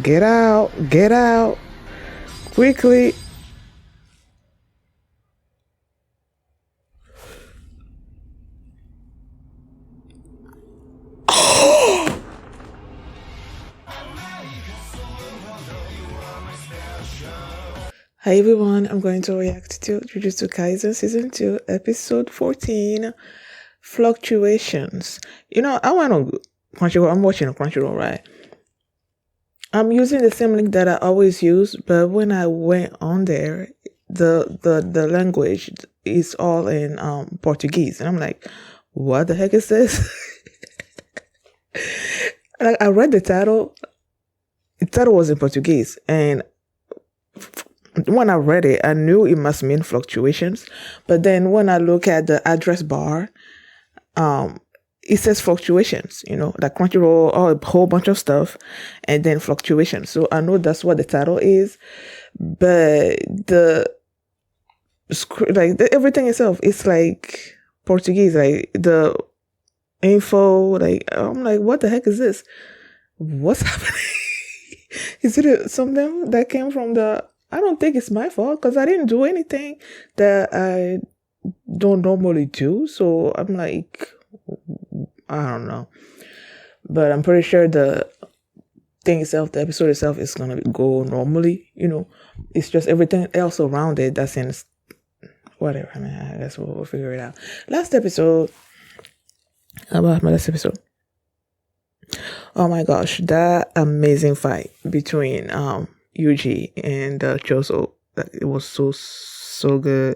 Get out. Get out. Quickly. Hi everyone, I'm going to react to Jujutsu Kaisen Season 2, Episode 14, Fluctuations. I went on Crunchyroll. I'm watching on Crunchyroll, right? I'm using the same link that I always use, but when I went on there, the language is all in Portuguese. And I'm like, what the heck is this? Like, I read the title. The title was in Portuguese, and when I read it, I knew it must mean fluctuations. But then when I look at the address bar, it says fluctuations, like Crunchyroll, a whole bunch of stuff, and then fluctuations. So I know that's what the title is. But everything itself, it's like Portuguese, like the info, like I'm like, what the heck is this? What's happening? Is it something that came from I don't think it's my fault because I didn't do anything that I don't normally do. So I'm like, I don't know. But I'm pretty sure the thing itself, the episode itself is going to go normally. It's just everything else around it that's in whatever. I mean, I guess we'll figure it out. Last episode. How about my last episode? Oh my gosh, that amazing fight between Yuji and Choso. It was so good.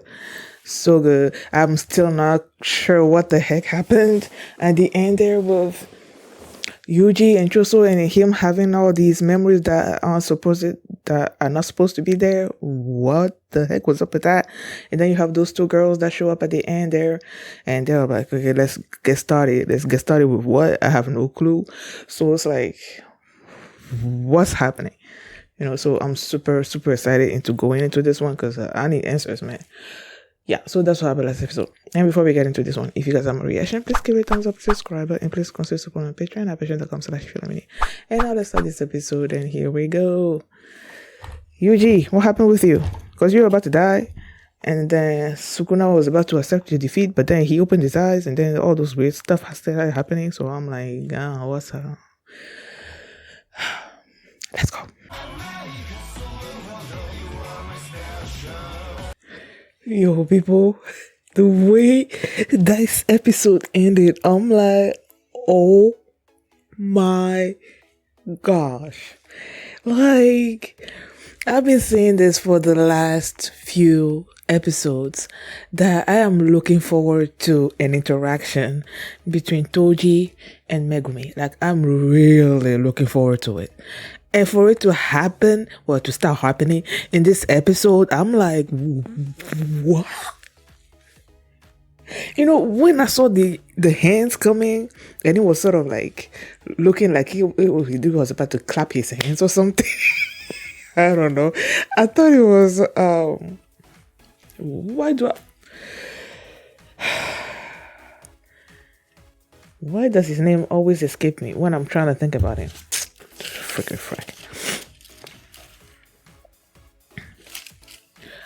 So good. I'm still not sure what the heck happened at the end there with Yuji and Choso and him having all these memories that are not supposed to be there. What the heck was up with that? And then you have those two girls that show up at the end there, and they're like, okay, let's get started. Let's get started with what? I have no clue. So it's like, what's happening? So I'm super excited into going into this one because I need answers, man. Yeah, so that's what happened last episode. And before we get into this one, if you guys have a reaction, please give it a thumbs up, subscribe, and please consider supporting on Patreon at patreon.com/Philomene. And now let's start this episode, and here we go. Yuji, what happened with you? Because you were about to die, and then Sukuna was about to accept your defeat, but then he opened his eyes, and then all those weird stuff started happening, so I'm like, what's up? Let's go. Yo, people, the way this episode ended, I'm like, oh my gosh. Like, I've been saying this for the last few episodes that I am looking forward to an interaction between Toji and Megumi. Like, I'm really looking forward to it. And for it to happen, to start happening in this episode, I'm like, what? When I saw the hands coming, and it was sort of like looking like he was about to clap his hands or something. I don't know. I thought it was, why does his name always escape me when I'm trying to think about him? Freaking frack.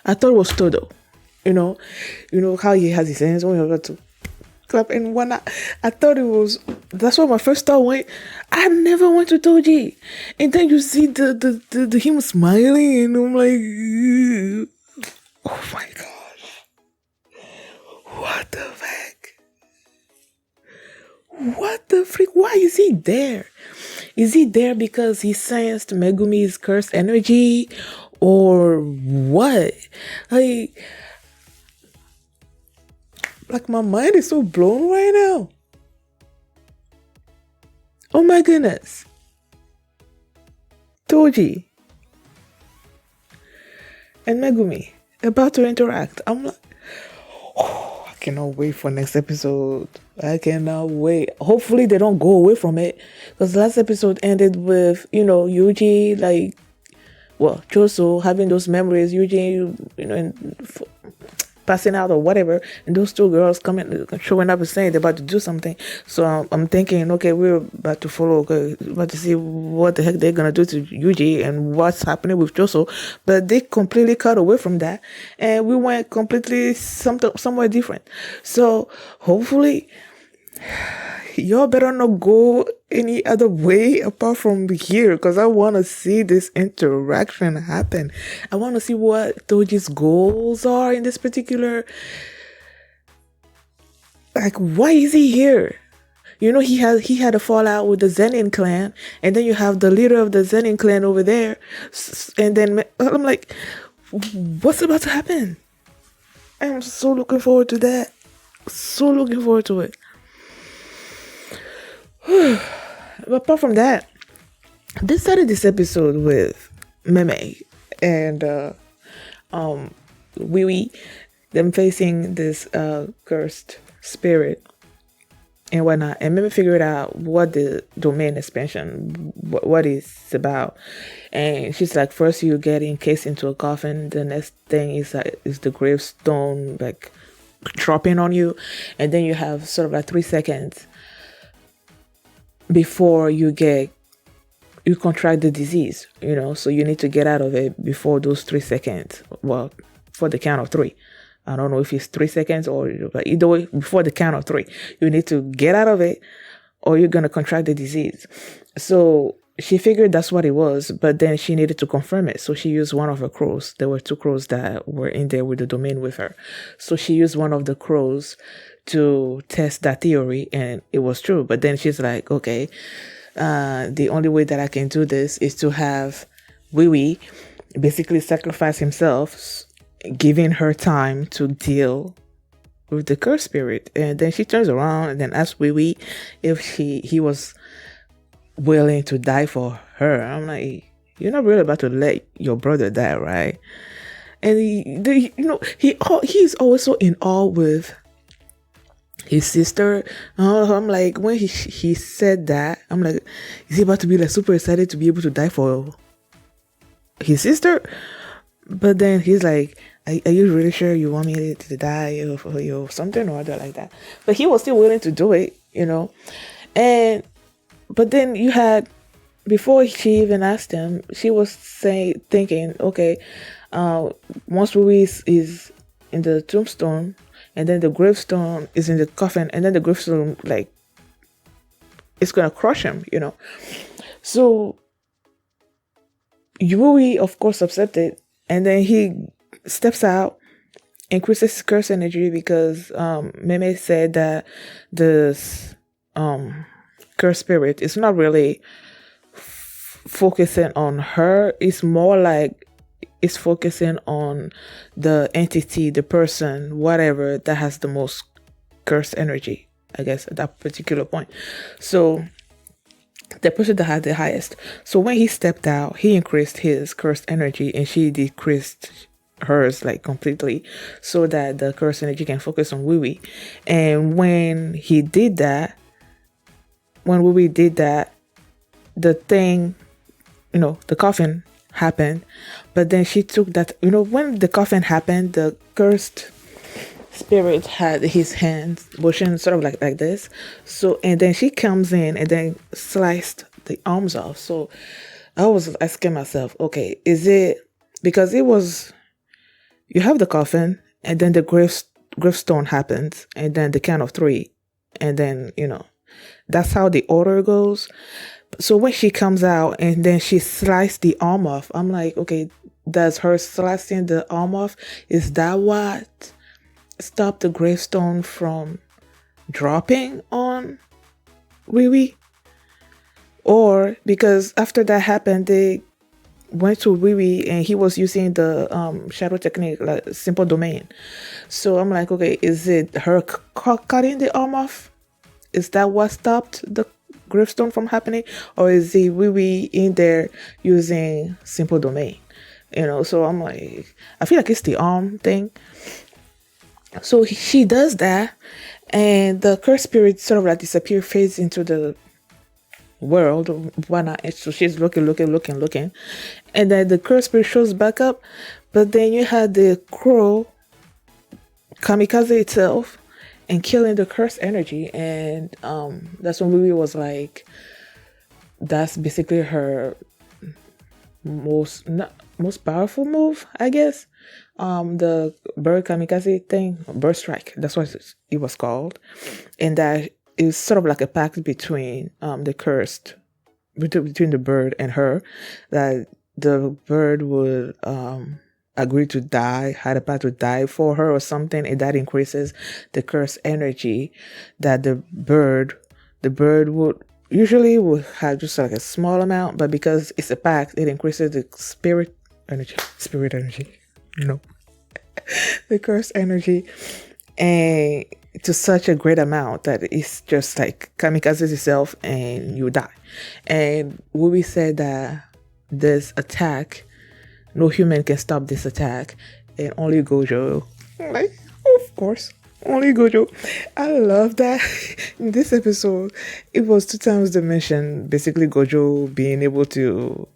I thought it was Todo. How he has his hands when you're about to clap. And when I thought it was, that's what my first thought went. I never went to Toji. And then you see the him smiling, and I'm like, oh my gosh. What the heck? What the freak? Why is he there? Is he there because he sensed Megumi's cursed energy? Or what? Like my mind is so blown right now. Oh my goodness. Toji and Megumi about to interact. I'm like, oh, I cannot wait for next episode. I cannot wait. Hopefully they don't go away from it, because last episode ended with, Yuji, Choso having those memories. Yuji, and passing out or whatever, and those two girls coming, showing up and saying they're about to do something. So I'm thinking, okay, we're about to follow, okay, about to see what the heck they're gonna do to Yuji and what's happening with Joso. But they completely cut away from that, and we went completely somewhere different. So hopefully, y'all better not go any other way apart from here, because I want to see this interaction happen. I want to see what Toji's goals are in this particular. Like, why is he here? You know, he had a fallout with the Zenin clan, and then you have the leader of the Zenin clan over there, and then I'm like, what's about to happen? I'm so looking forward to that. So looking forward to it. But apart from that, they started this episode with Mei Mei and Wee, them facing this cursed spirit and whatnot, and Mei Mei figured out what the domain expansion, what it's about. And she's like, first you get encased into a coffin, the next thing is the gravestone like dropping on you, and then you have sort of like 3 seconds before you contract the disease, you know, so you need to get out of it before those 3 seconds. Well, for the count of 3. I don't know if it's 3 seconds but either way, before the count of 3, you need to get out of it or you're going to contract the disease. So she figured that's what it was, but then she needed to confirm it. So she used one of her crows. There were 2 crows that were in there with the domain with her. So she used one of the crows to test that theory, and it was true. But then she's like, okay, the only way that I can do this is to have Wee basically sacrifice himself, giving her time to deal with the curse spirit. And then she turns around and then asks Wee if he was willing to die for her. I'm like, you're not really about to let your brother die, right? And he's always so in awe with his sister. I'm like, when he said that, I'm like, is he about to be like super excited to be able to die for his sister? But then he's like, are you really sure you want me to die for you or something or other like that? But he was still willing to do it, you know. But then you had, before she even asked him, she was thinking, okay, once Ruiz is in the tombstone, and then the gravestone is in the coffin, and then the gravestone, like, it's gonna crush him, you know. So Yui, of course, accepted, and then he steps out, increases his curse energy, because Mei Mei said that this curse spirit is not really focusing on her. It's more like it's focusing on the entity, the person, whatever, that has the most cursed energy, I guess, at that particular point. So the person that had the highest. So when he stepped out, he increased his cursed energy, and she decreased hers like completely, so that the cursed energy can focus on Wee. And when he did that, when Wee did that, the thing, you know, the coffin happened. But then she took that, you know, when the coffin happened, the cursed spirit had his hands motion sort of like this. So, and then she comes in and then sliced the arms off. So I was asking myself, okay, is it because it was, you have the coffin, and then the gravestone happens, and then the count of 3, and then, you know, that's how the order goes. So when she comes out and then she sliced the arm off, I'm like, okay, does her slicing the arm off, is that what stopped the gravestone from dropping on Wee? Or because after that happened, they went to Wee and he was using the shadow technique, like simple domain. So I'm like, okay, is it her cutting the arm off? Is that what stopped the gravestone from happening? Or is it Wee in there using simple domain? You know, so I'm like, I feel like it's the arm thing. So she does that, and the cursed spirit sort of like disappear, fades into the world, whatnot. And so she's looking, and then the cursed spirit shows back up. But then you had the crow kamikaze itself and killing the cursed energy. And that's when Ruby was like, that's basically her most powerful move, I guess. The bird kamikaze thing, bird strike, that's what it was called. And that is sort of like a pact between the cursed, between the bird and her, that the bird would agree to die, had a pact to die for her or something, and that increases the cursed energy that the bird would have just like a small amount, but because it's a pact, it increases the spirit energy, the cursed energy, and to such a great amount that it's just like kamikazes itself and you die. And Ruby said that this attack, no human can stop this attack, and only Gojo. Like, of course, only Gojo. I love that. In this episode, it was 2 times the mission, basically Gojo being able to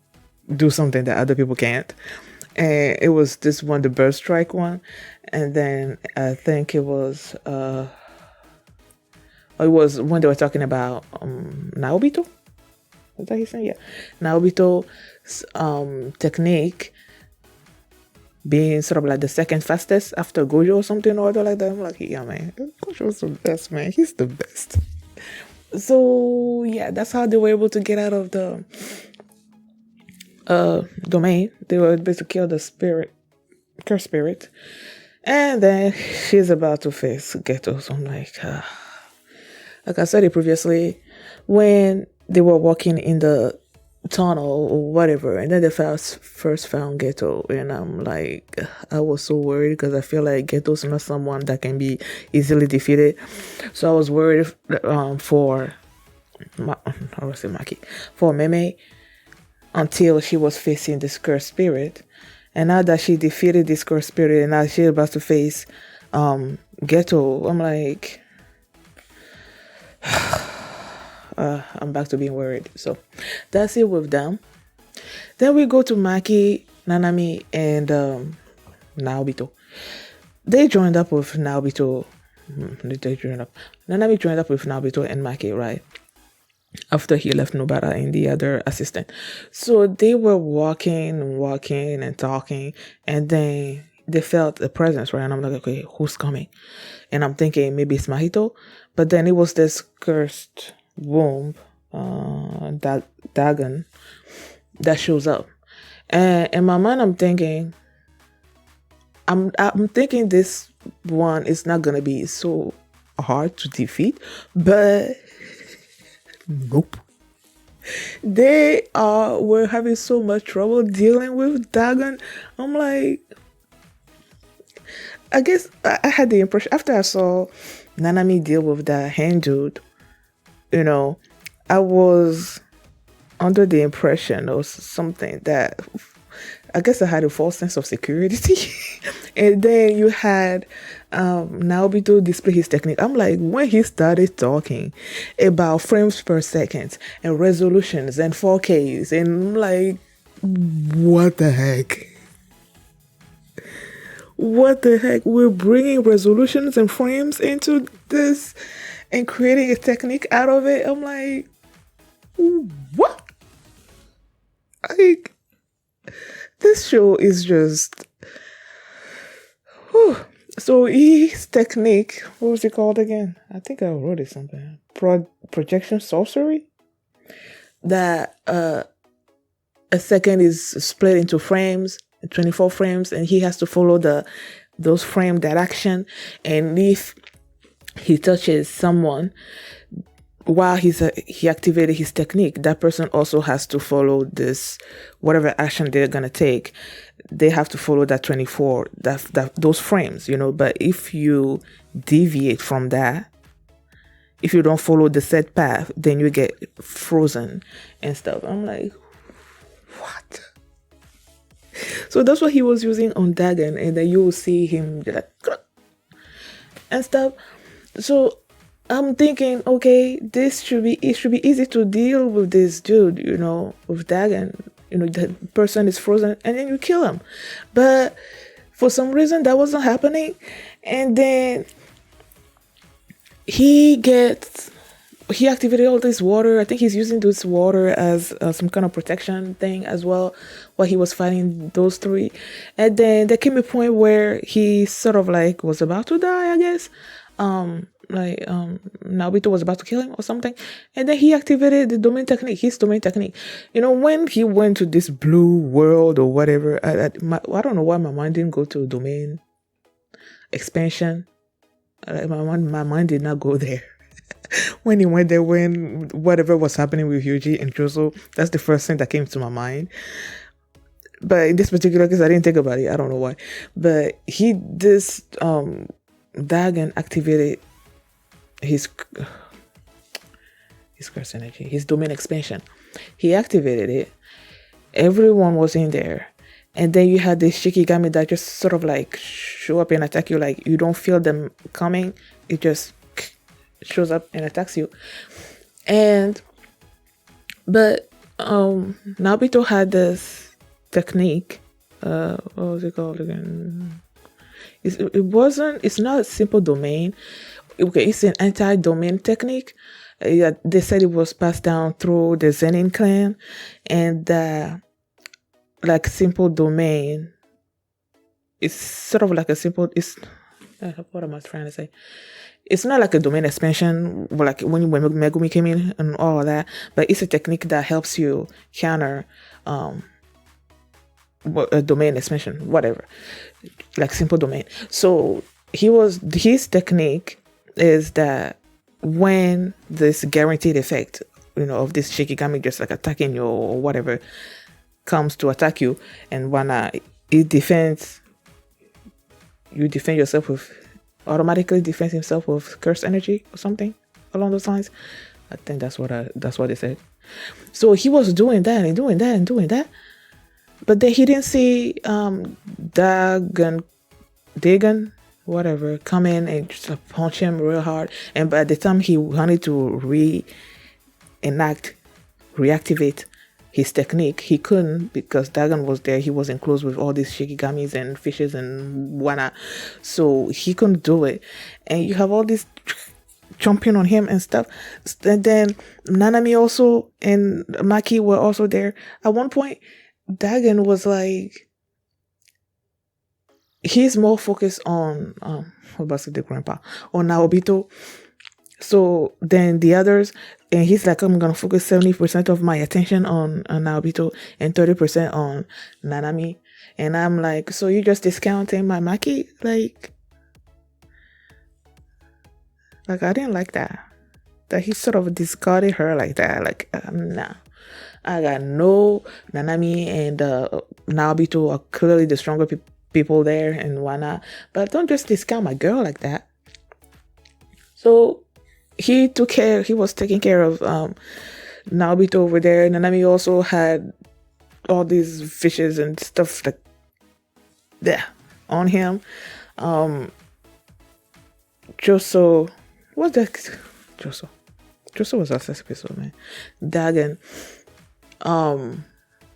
do something that other people can't. And it was this one, the bird strike one, and then I think it was when they were talking about Naobito. Is that his saying? Yeah, Naobito's technique being sort of like the second fastest after Gojo or something or other like that. I'm like, yeah, man, Gojo's the best, man. He's the best. So yeah, that's how they were able to get out of the domain. They were able to kill the cursed spirit, and then she's about to face Geto. So I'm like I said it previously, when they were walking in the tunnel or whatever, and then they first found Geto, and I'm like, I was so worried because I feel like Geto's not someone that can be easily defeated. So I was worried for Maki, for Mei Mei, until she was facing this cursed spirit. And now that she defeated this cursed spirit and now she's about to face Geto, I'm like, I'm back to being worried. So that's it with them. Then we go to Maki, Nanami, and Naobito. They joined up with Naobito. Nanami joined up with Naobito and Maki, right? After he left Nobara and the other assistant. So they were walking and talking, and then they felt a presence, right? And I'm like, okay, who's coming? And I'm thinking maybe it's Mahito, but then it was this cursed womb, Dagon, that shows up. And in my mind, I'm thinking this one is not gonna be so hard to defeat, but nope. They were having so much trouble dealing with Dagon. I'm like, I guess I had the impression after I saw Nanami deal with that hand dude, I was under the impression or something that I guess I had a false sense of security. And then you had Naobito display his technique. I'm like, when he started talking about frames per second and resolutions and 4Ks, and I'm like, what the heck? What the heck? We're bringing resolutions and frames into this and creating a technique out of it. I'm like, what? Like, this show is just... Whew. So his technique, what was it called again? I think I wrote it something. Projection sorcery? That a second is split into frames, 24 frames, and he has to follow those frame direction. And if he touches someone while he activated his technique, that person also has to follow this, whatever action they're gonna take. They have to follow that 24, those frames, But if you deviate from that, if you don't follow the set path, then you get frozen and stuff. I'm like, what? So that's what he was using on Dagon, and then you will see him like and stuff. So I'm thinking, okay, it should be easy to deal with this dude, with Dagon. The person is frozen and then you kill him. But for some reason that wasn't happening. And then he activated all this water. I think he's using this water as some kind of protection thing as well while he was fighting those three. And then there came a point where he sort of like was about to die, I guess. Naobito was about to kill him or something. And then he activated his domain technique. When he went to this blue world or whatever, I don't know why my mind didn't go to domain expansion. My mind did not go there. When he went there, when whatever was happening with Yuji and Joso, that's the first thing that came to my mind. But in this particular case, I didn't think about it. I don't know why. But Dagon activated his curse energy, his domain expansion. He activated it. Everyone was in there. And then you had this Shikigami that just sort of like show up and attack you. Like you don't feel them coming. It just shows up and attacks you. But Naobito had this technique. What was it called again? It's not a simple domain. Okay, it's an anti-domain technique. They said it was passed down through the Zenin clan, and like simple domain. It's sort of like a simple. What am I trying to say? It's not like a domain expansion, like when Megumi came in and all of that, but it's a technique that helps you counter a domain expansion, whatever, like simple domain. So his technique is that when this guaranteed effect, of this Shikigami just like attacking you or whatever comes to attack you, and when you defend yourself with automatically defends himself with curse energy or something along those lines. I think that's what they said. So he was doing that and doing that and doing that, but then he didn't see Dagon, whatever, come in and just punch him real hard. And by the time he wanted to reactivate his technique, he couldn't because Dagon was there. He was enclosed with all these Shikigamis and fishes and whatnot, so he couldn't do it. And you have all these jumping on him and stuff. And then Nanami also and Maki were also there. At one point, Dagon was like, he's more focused on what about the grandpa, on Naobito. So then the others, and he's like, I'm gonna focus 70% of my attention on Naobito and 30% on Nanami. And I'm like, so you just discounting my Maki? Like I didn't like that he sort of discarded her like that. Like nah, I got no Nanami and Naobito are clearly the stronger people there and whatnot, but don't just discount my girl like that. So he was taking care of Naobito over there. Nanami also had all these fishes and stuff like that on him. Joso, what's that? Joso was our last episode, man. Dagon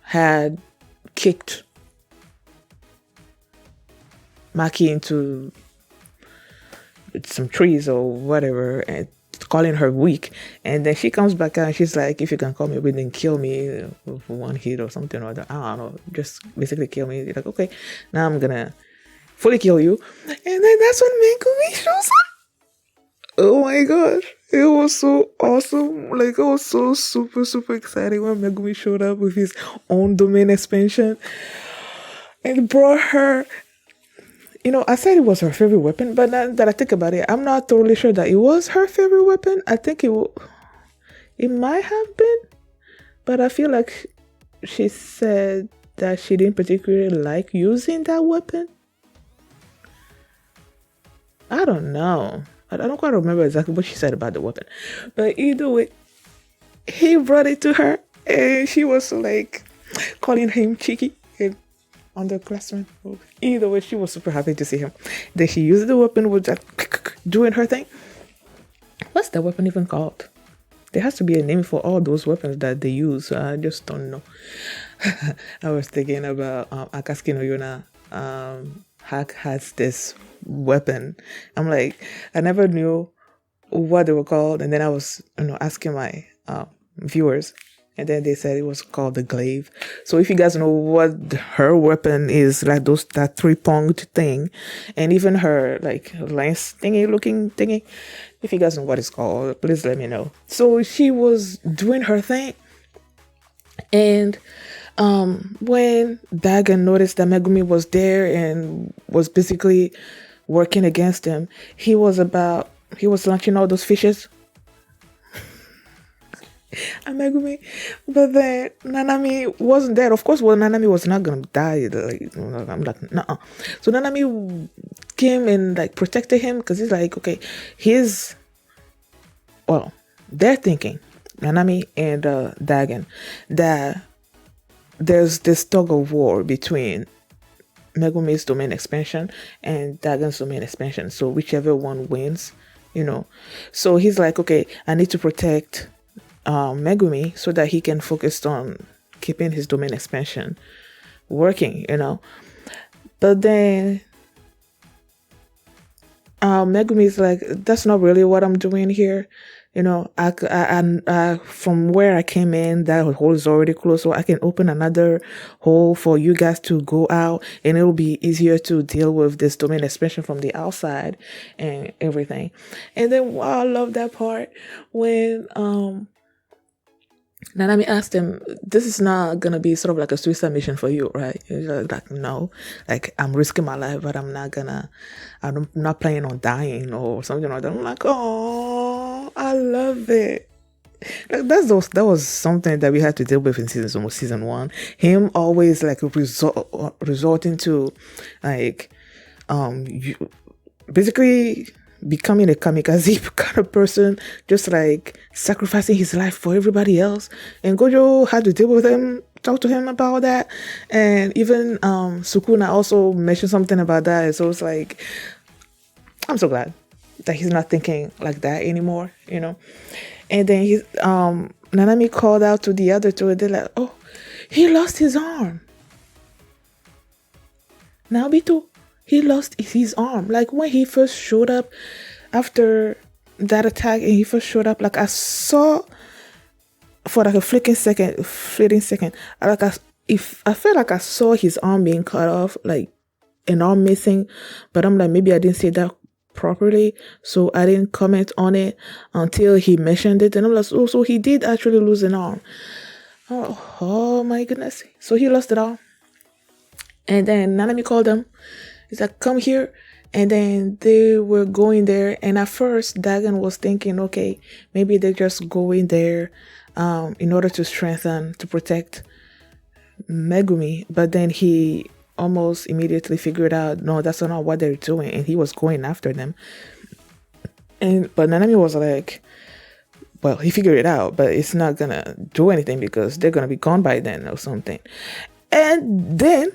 had kicked Maki into some trees or whatever and calling her weak, and then she comes back and she's like, if you can call me weak, then kill me with one hit or something or other. I don't know, just basically kill me. You're like, okay, now I'm gonna fully kill you. And then that's when Megumi shows up. Oh my gosh, it was so awesome. Like, I was so super excited when Megumi showed up with his own domain expansion and brought her. I said it was her favorite weapon, but now that I think about it, I'm not totally sure that it was her favorite weapon. I think it might have been, but I feel like she said that she didn't particularly like using that weapon. I don't know. I don't quite remember exactly what she said about the weapon, but either way, he brought it to her, and she was like calling him cheeky and underclassmen. Either way, she was super happy to see him. Then she used the weapon with that doing her thing. What's that weapon even called? There has to be a name for all those weapons that they use. I just don't know. I was thinking about Akatsuki no Yona Hack has this weapon. I'm like, I never knew what they were called, and then I was, asking my viewers, and then they said it was called the glaive. So if you guys know what her weapon is, like that 3-pronged thing, and even her like lance thingy looking thingy, if you guys know what it's called, please let me know. So she was doing her thing, and when Dagon noticed that Megumi was there and was basically working against him, he was launching all those fishes at Megumi. But then Nanami wasn't there. Of course, well, Nanami was not gonna die. Like, I'm like, nah. So Nanami came and like protected him, because he's like, okay, they're thinking, Nanami and Dagon, that there's this tug of war between Megumi's domain expansion and Dagon's domain expansion. So whichever one wins, So he's like, okay, I need to protect Megumi so that he can focus on keeping his domain expansion working, But then Megumi's like, that's not really what I'm doing here. I from where I came in, that hole is already closed, so I can open another hole for you guys to go out, and it'll be easier to deal with this domain expansion from the outside and everything. And then I love that part when Nanami asked him, this is not gonna be sort of like a suicide mission for you, right? He's like, no, like I'm risking my life, but I'm not planning on dying or something like that. I'm like, oh, I love it. Like, that was something that we had to deal with in season 1. Him always like resorting to like basically becoming a kamikaze kind of person, just like sacrificing his life for everybody else. And Gojo had to deal with him, talk to him about that. And even Sukuna also mentioned something about that. And so it's like, I'm so glad that he's not thinking like that anymore, And then Nanami called out to the other two, and they're like, oh, he lost his arm. Naobito, he lost his arm. Like when he first showed up after that attack, and he first showed up, like I saw for like a fleeting second, like I felt like I saw his arm being cut off, like an arm missing, but I'm like, maybe I didn't say that properly, so I didn't comment on it until he mentioned it, and I'm like, oh, so he did actually lose an arm. Oh my goodness. So he lost it all. And then Nanami called him. He's like, come here. And then they were going there. And at first, Dagon was thinking, okay, maybe they're just going there in order to protect Megumi. But then he almost immediately figured out, no, that's not what they're doing. And he was going after them. But Nanami was like, well, he figured it out, but it's not going to do anything because they're going to be gone by then or something. And then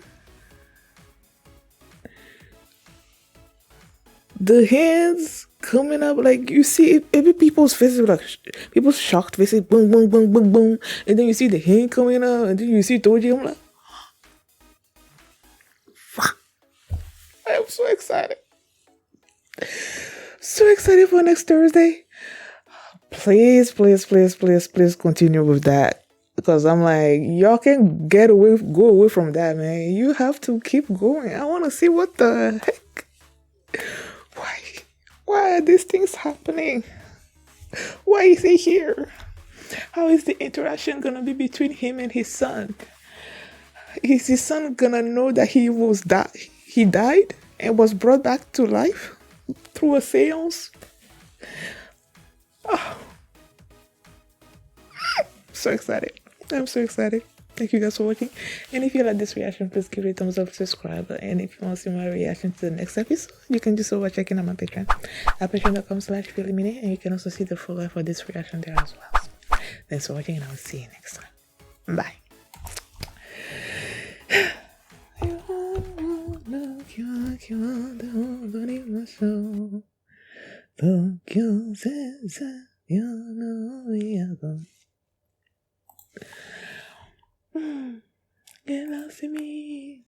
the hands coming up, like you see every people's faces, like people's shocked faces, boom, boom, boom, boom, boom, and then you see the hand coming up, and then you see Toji. I'm like, fuck! I am so excited, for next Thursday. Please continue with that, because I'm like, y'all can go away from that, man. You have to keep going. I want to see what the heck. Why are these things happening? Why is he here? How is the interaction gonna be between him and his son? Is his son gonna know that he died and was brought back to life through a seance? Oh. So excited. I'm so excited. Thank you guys for watching. And if you like this reaction, please give it a thumbs up, subscribe. And if you want to see my reaction to the next episode, you can do so by checking out my Patreon at patreon.com/feelimine. And you can also see the full life for this reaction there as well. So, thanks for watching, and I'll see you next time. Bye. Get lost in me.